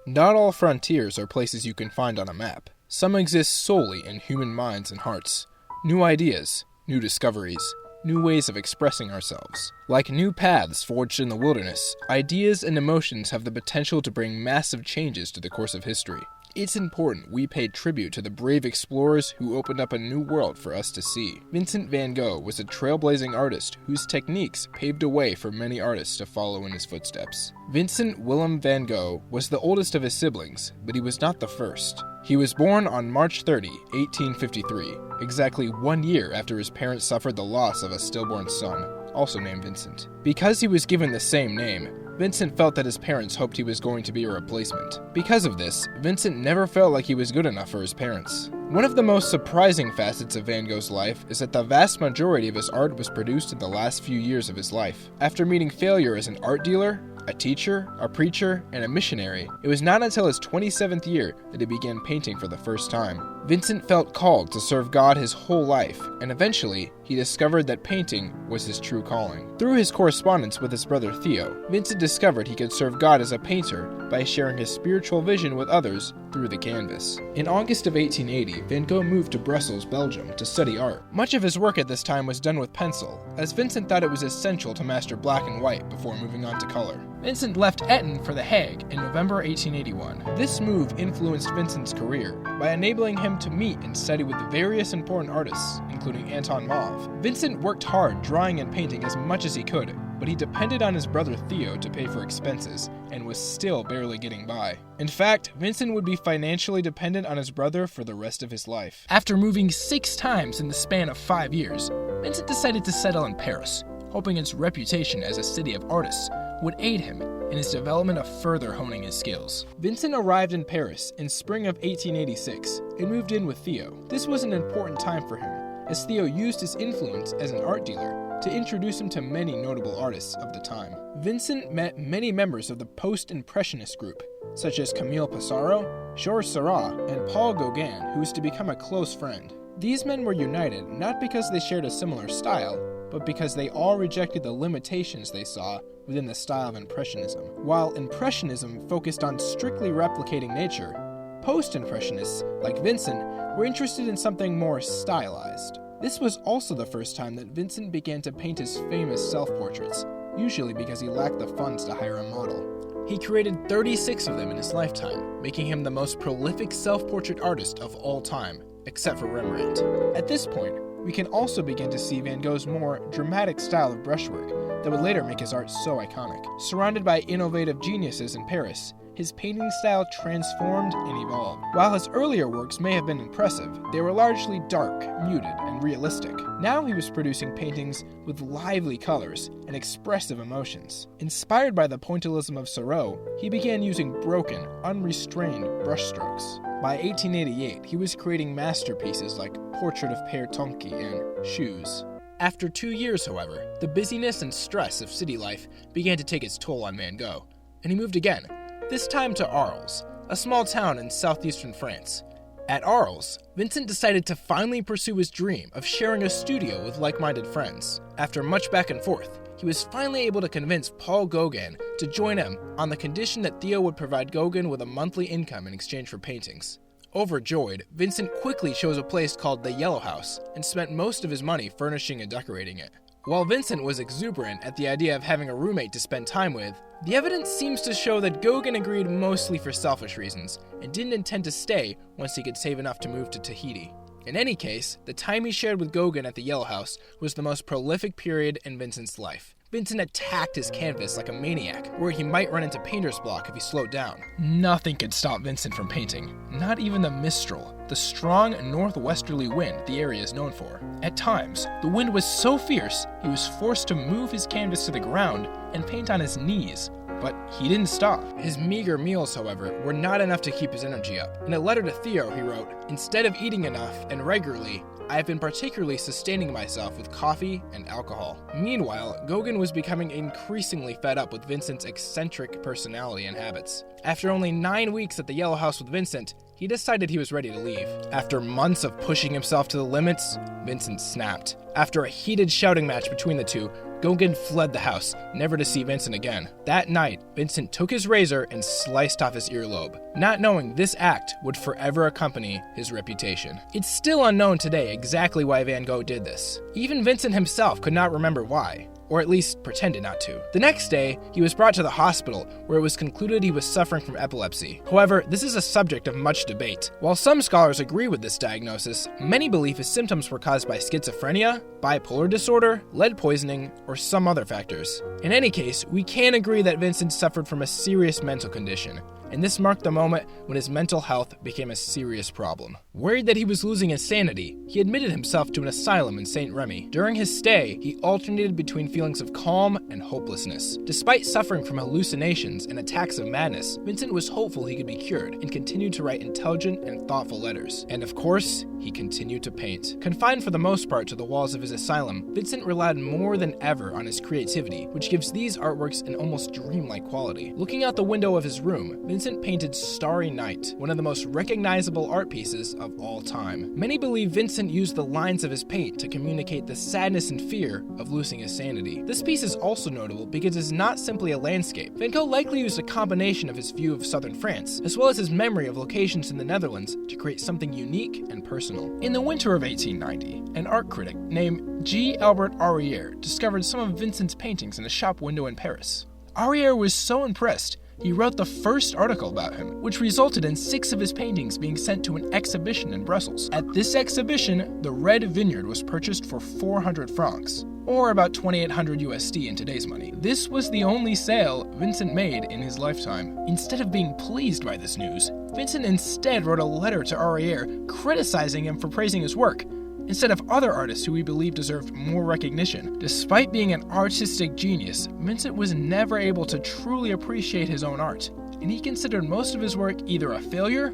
Not all frontiers are places you can find on a map. Some exist solely in human minds and hearts. New ideas, new discoveries, new ways of expressing ourselves. Like new paths forged in the wilderness, ideas and emotions have the potential to bring massive changes to the course of history. It's important we pay tribute to the brave explorers who opened up a new world for us to see. Vincent Van Gogh was a trailblazing artist whose techniques paved a way for many artists to follow in his footsteps. Vincent Willem van Gogh was the oldest of his siblings, but he was not the first. He was born on March 30, 1853, exactly 1 year after his parents suffered the loss of a stillborn son, also named Vincent. Because he was given the same name, Vincent felt that his parents hoped he was going to be a replacement. Because of this, Vincent never felt like he was good enough for his parents. One of the most surprising facets of Van Gogh's life is that the vast majority of his art was produced in the last few years of his life. After meeting failure as an art dealer, a teacher, a preacher, and a missionary, it was not until his 27th year that he began painting for the first time. Vincent felt called to serve God his whole life, and eventually, he discovered that painting was his true calling. Through his correspondence with his brother Theo, Vincent discovered he could serve God as a painter by sharing his spiritual vision with others through the canvas. In August of 1880, Van Gogh moved to Brussels, Belgium, to study art. Much of his work at this time was done with pencil, as Vincent thought it was essential to master black and white before moving on to color. Vincent left Etten for The Hague in November 1881. This move influenced Vincent's career by enabling him to meet and study with various important artists, including Anton Mauve. Vincent worked hard drawing and painting as much as he could, but he depended on his brother Theo to pay for expenses, and was still barely getting by. In fact, Vincent would be financially dependent on his brother for the rest of his life. After moving 6 times in the span of 5 years, Vincent decided to settle in Paris, hoping its reputation as a city of artists would aid him in his development of further honing his skills. Vincent arrived in Paris in spring of 1886 and moved in with Theo. This was an important time for him, as Theo used his influence as an art dealer to introduce him to many notable artists of the time. Vincent met many members of the post-impressionist group, such as Camille Pissarro, Georges Seurat, and Paul Gauguin, who was to become a close friend. These men were united not because they shared a similar style, but because they all rejected the limitations they saw within the style of Impressionism. While Impressionism focused on strictly replicating nature, post-impressionists, like Vincent, were interested in something more stylized. This was also the first time that Vincent began to paint his famous self-portraits, usually because he lacked the funds to hire a model. He created 36 of them in his lifetime, making him the most prolific self-portrait artist of all time, except for Rembrandt. At this point, we can also begin to see Van Gogh's more dramatic style of brushwork that would later make his art so iconic. Surrounded by innovative geniuses in Paris, his painting style transformed and evolved. While his earlier works may have been impressive, they were largely dark, muted, and realistic. Now he was producing paintings with lively colors and expressive emotions. Inspired by the pointillism of Seurat, he began using broken, unrestrained brushstrokes. By 1888, he was creating masterpieces like Portrait of Père Tonki and Shoes. After 2 years, however, the busyness and stress of city life began to take its toll on Van Gogh, and he moved again, this time to Arles, a small town in southeastern France. At Arles, Vincent decided to finally pursue his dream of sharing a studio with like-minded friends. After much back and forth, he was finally able to convince Paul Gauguin to join him on the condition that Theo would provide Gauguin with a monthly income in exchange for paintings. Overjoyed, Vincent quickly chose a place called the Yellow House and spent most of his money furnishing and decorating it. While Vincent was exuberant at the idea of having a roommate to spend time with, the evidence seems to show that Gauguin agreed mostly for selfish reasons and didn't intend to stay once he could save enough to move to Tahiti. In any case, the time he shared with Gauguin at the Yellow House was the most prolific period in Vincent's life. Vincent attacked his canvas like a maniac, where he might run into painter's block if he slowed down. Nothing could stop Vincent from painting, not even the mistral, the strong northwesterly wind the area is known for. At times, the wind was so fierce he was forced to move his canvas to the ground and paint on his knees. But he didn't stop. His meager meals, however, were not enough to keep his energy up. In a letter to Theo, he wrote, "Instead of eating enough and regularly, I have been particularly sustaining myself with coffee and alcohol." Meanwhile, Gauguin was becoming increasingly fed up with Vincent's eccentric personality and habits. After only 9 weeks at the Yellow House with Vincent, he decided he was ready to leave. After months of pushing himself to the limits, Vincent snapped. After a heated shouting match between the two, Gauguin fled the house, never to see Vincent again. That night, Vincent took his razor and sliced off his earlobe, not knowing this act would forever accompany his reputation. It's still unknown today exactly why Van Gogh did this. Even Vincent himself could not remember why, or at least pretended not to. The next day, he was brought to the hospital, where it was concluded he was suffering from epilepsy. However, this is a subject of much debate. While some scholars agree with this diagnosis, many believe his symptoms were caused by schizophrenia, bipolar disorder, lead poisoning, or some other factors. In any case, we can agree that Vincent suffered from a serious mental condition, and this marked the moment when his mental health became a serious problem. Worried that he was losing his sanity, he admitted himself to an asylum in St. Remy. During his stay, he alternated between feelings of calm and hopelessness. Despite suffering from hallucinations and attacks of madness, Vincent was hopeful he could be cured and continued to write intelligent and thoughtful letters. And of course, he continued to paint. Confined for the most part to the walls of his asylum, Vincent relied more than ever on his creativity, which gives these artworks an almost dreamlike quality. Looking out the window of his room, Vincent painted Starry Night, one of the most recognizable art pieces of all time. Many believe Vincent used the lines of his paint to communicate the sadness and fear of losing his sanity. This piece is also notable because it is not simply a landscape. Van Gogh likely used a combination of his view of southern France, as well as his memory of locations in the Netherlands to create something unique and personal. In the winter of 1890, an art critic named G. Albert Arrière discovered some of Vincent's paintings in a shop window in Paris. Arrière was so impressed, he wrote the first article about him, which resulted in 6 of his paintings being sent to an exhibition in Brussels. At this exhibition, the Red Vineyard was purchased for 400 francs, or about 2,800 USD in today's money. This was the only sale Vincent made in his lifetime. Instead of being pleased by this news, Vincent instead wrote a letter to Arrière criticizing him for praising his work, instead of other artists who he believed deserved more recognition. Despite being an artistic genius, Vincent was never able to truly appreciate his own art, and he considered most of his work either a failure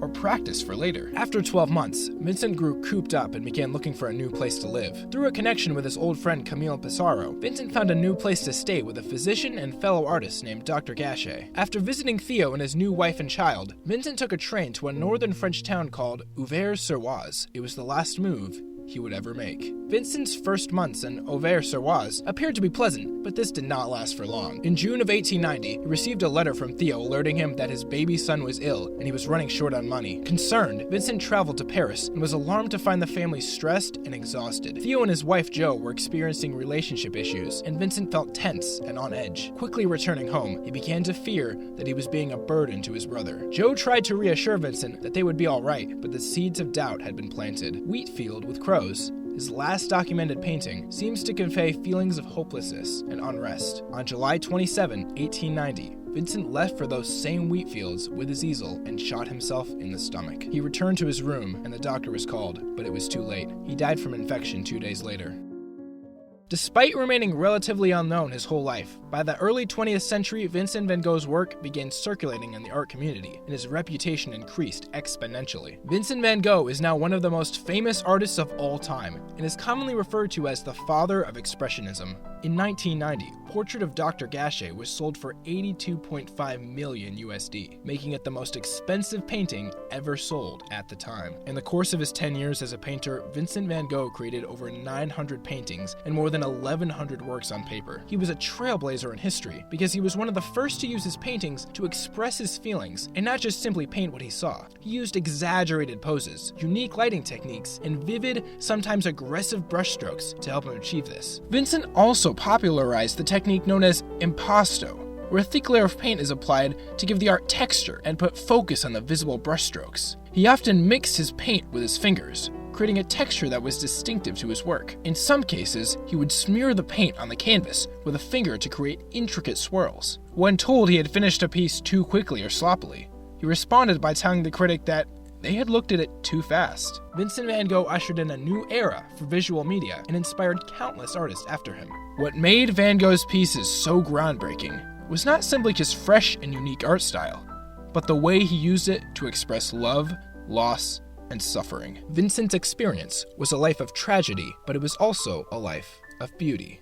or practice for later. After 12 months, Vincent grew cooped up and began looking for a new place to live. Through a connection with his old friend Camille Pissarro, Vincent found a new place to stay with a physician and fellow artist named Dr. Gachet. After visiting Theo and his new wife and child, Vincent took a train to a northern French town called Auvers-sur-Oise. It was the last move he would ever make. Vincent's first months in Auvers-sur-Oise appeared to be pleasant, but this did not last for long. In June of 1890, he received a letter from Theo alerting him that his baby son was ill and he was running short on money. Concerned, Vincent traveled to Paris and was alarmed to find the family stressed and exhausted. Theo and his wife Jo were experiencing relationship issues, and Vincent felt tense and on edge. Quickly returning home, he began to fear that he was being a burden to his brother. Jo tried to reassure Vincent that they would be all right, but the seeds of doubt had been planted. Wheatfield with Crows, his last documented painting, seems to convey feelings of hopelessness and unrest. On July 27, 1890, Vincent left for those same wheat fields with his easel and shot himself in the stomach. He returned to his room and the doctor was called, but it was too late. He died from infection 2 days later. Despite remaining relatively unknown his whole life, by the early 20th century, Vincent Van Gogh's work began circulating in the art community, and his reputation increased exponentially. Vincent Van Gogh is now one of the most famous artists of all time, and is commonly referred to as the father of Expressionism. In 1990, Portrait of Dr. Gachet was sold for 82.5 million USD, making it the most expensive painting ever sold at the time. In the course of his 10 years as a painter, Vincent Van Gogh created over 900 paintings and more than 1,100 works on paper. He was a trailblazer in history because he was one of the first to use his paintings to express his feelings and not just simply paint what he saw. He used exaggerated poses, unique lighting techniques, and vivid, sometimes aggressive brushstrokes to help him achieve this. Vincent also popularized the technique known as impasto, where a thick layer of paint is applied to give the art texture and put focus on the visible brushstrokes. He often mixed his paint with his fingers, creating a texture that was distinctive to his work. In some cases, he would smear the paint on the canvas with a finger to create intricate swirls. When told he had finished a piece too quickly or sloppily, he responded by telling the critic that they had looked at it too fast. Vincent Van Gogh ushered in a new era for visual media and inspired countless artists after him. What made Van Gogh's pieces so groundbreaking was not simply his fresh and unique art style, but the way he used it to express love, loss, and suffering. Vincent's experience was a life of tragedy, but it was also a life of beauty.